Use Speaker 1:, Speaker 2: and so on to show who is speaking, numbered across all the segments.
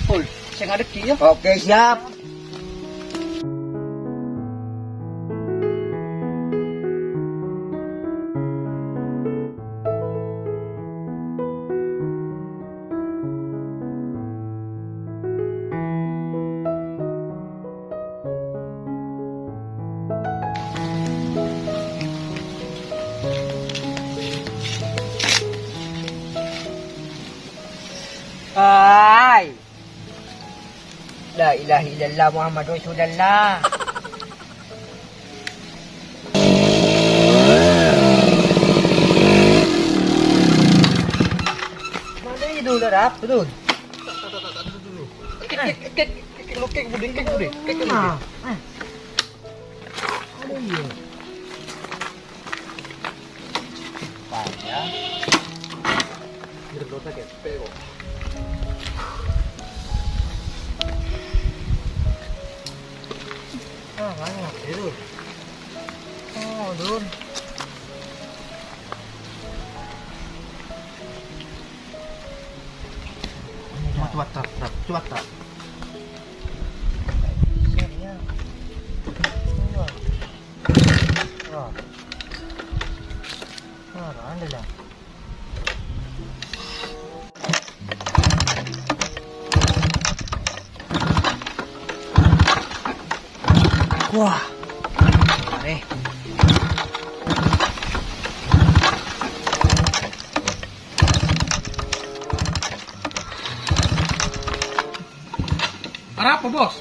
Speaker 1: Pul, saya ngadek ya.
Speaker 2: Oke, siap.
Speaker 1: Hai. La ilaha illallah Muhammadur Rasulullah. Mana itu darap betul? Kek buding. Nah. Ada iya. Banyak. Berdosa ke pego. Ah, banyak itu. Oh, dun. Coba tak. Siapnya. Wah. Wah, ada lah. Wah. Mari.
Speaker 3: Para apa, Bos?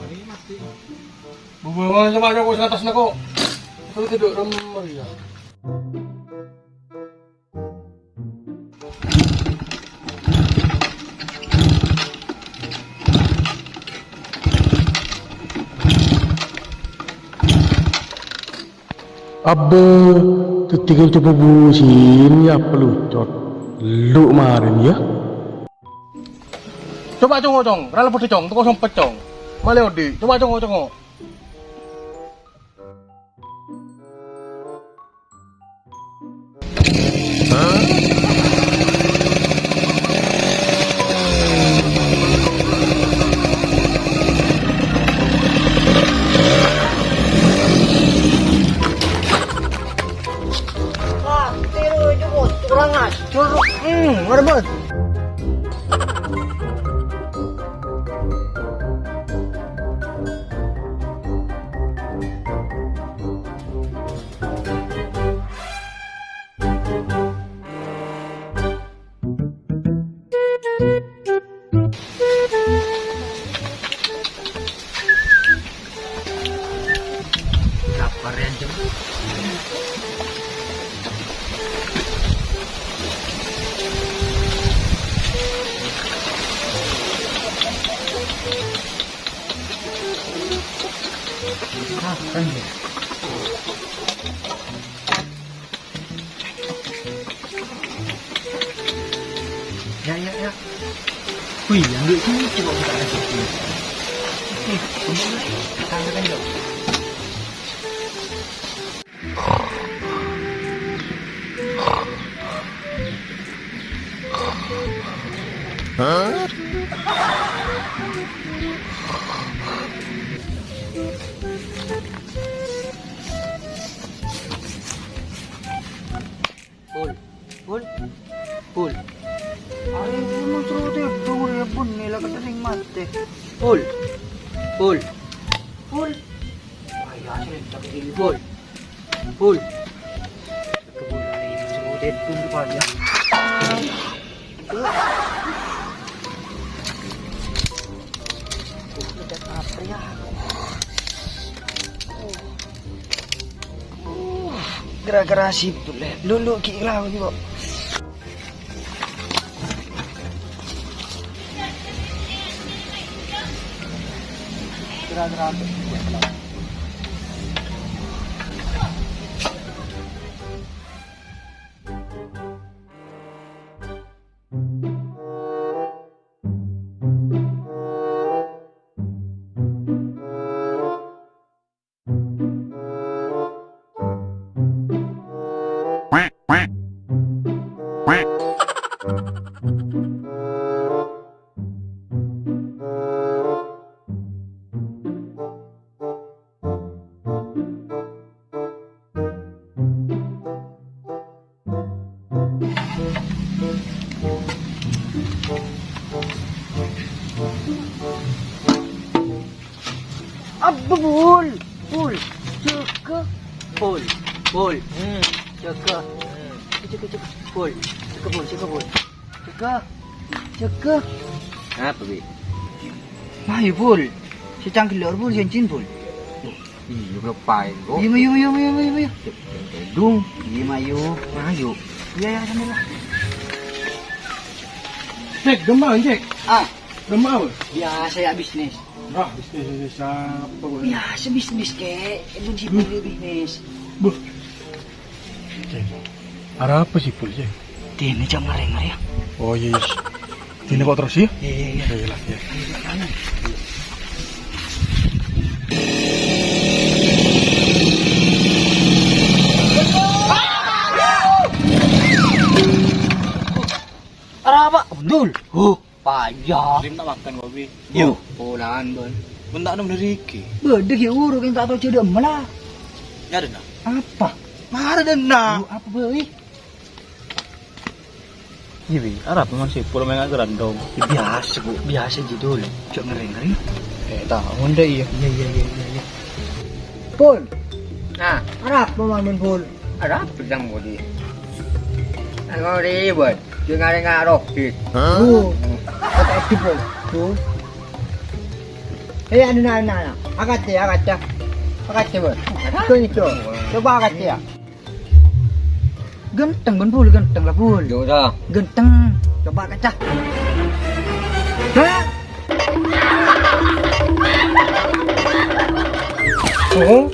Speaker 3: Ini mati. Bawa sama aku ke atas nako. Aku tidur rumah ya.
Speaker 4: Abbe, ketika coba busin ya pelucot. Lu kemarin ya.
Speaker 3: Coba cong, rala putih cong, tuh sempet cong. Maleo di, coba cong.
Speaker 1: Ah, tiru jemput, kurangan. Curug. Ngerebut. Lapar ya, Jem. Makan ya. Ya. Wih, yang lucu coba kita kasih. Kita ambilkan dong. Pul. Ay, mo trude, dure pun nila kataling mate. Pul. Ay, asal tapi Pul. Kebun ay trude pun pa ya. Udah apa ya? Gara-gara sip tuh le, lulu kira gitu. Gara-gara Abba Bul. Bul. Jaga. Bul. Bul. Jaga. Jaga. Bul. Jaga Bul. Jaga Bul. Jaga. Jaga.
Speaker 2: Apa bi?
Speaker 1: Mayu Bul. Si cangkil Bul cincin Bul.
Speaker 2: Iya berapa itu?
Speaker 1: Iya.
Speaker 2: Dung.
Speaker 1: Iya mayu.
Speaker 2: Mayu.
Speaker 1: Iya sambil lah.
Speaker 3: Cek, gembang cek.
Speaker 1: Ah,
Speaker 3: Gembang apa?
Speaker 1: biasa ya bisnis.
Speaker 3: Ah, bisnis apa gue?
Speaker 1: Biasa bisnis kek. Itu sih beli bisnis.
Speaker 3: Buh. Cek. Ada apa sih Pul cek?
Speaker 1: Ini jam ngare ya.
Speaker 3: Oh iya. Ini kok terus ya?
Speaker 1: Iya.
Speaker 3: Iya lah ya.
Speaker 1: Ada apa? Betul. Payah.
Speaker 2: Lim tak makan kau bi.
Speaker 1: Yo, pulaan bon.
Speaker 2: Benda ada dari Riki.
Speaker 1: Bedek ya uruk yang tak tahu cedek malah.
Speaker 2: Ya ada nak.
Speaker 1: Apa?
Speaker 2: Mana ada nak?
Speaker 1: Apa beuy?
Speaker 2: Iya bi. Arab memang sih. Pulau mengat gerandong.
Speaker 1: Biasa bu, biasa judul. Cok ngeri.
Speaker 2: Tahu ndak iya.
Speaker 1: Iya. Pul.
Speaker 2: Nah,
Speaker 1: Arab memang pul.
Speaker 2: Arab pedang bodi. Aku ribet. Jangan ngarok.
Speaker 1: Kata itu pul. Pul. Ana. Akat ya. Akat ya bun. Itu. Coba akat ya. Genteng bun pul, genteng lah pul.
Speaker 2: Jodoh.
Speaker 1: Genteng. Coba kaca. Hah?
Speaker 3: Oh,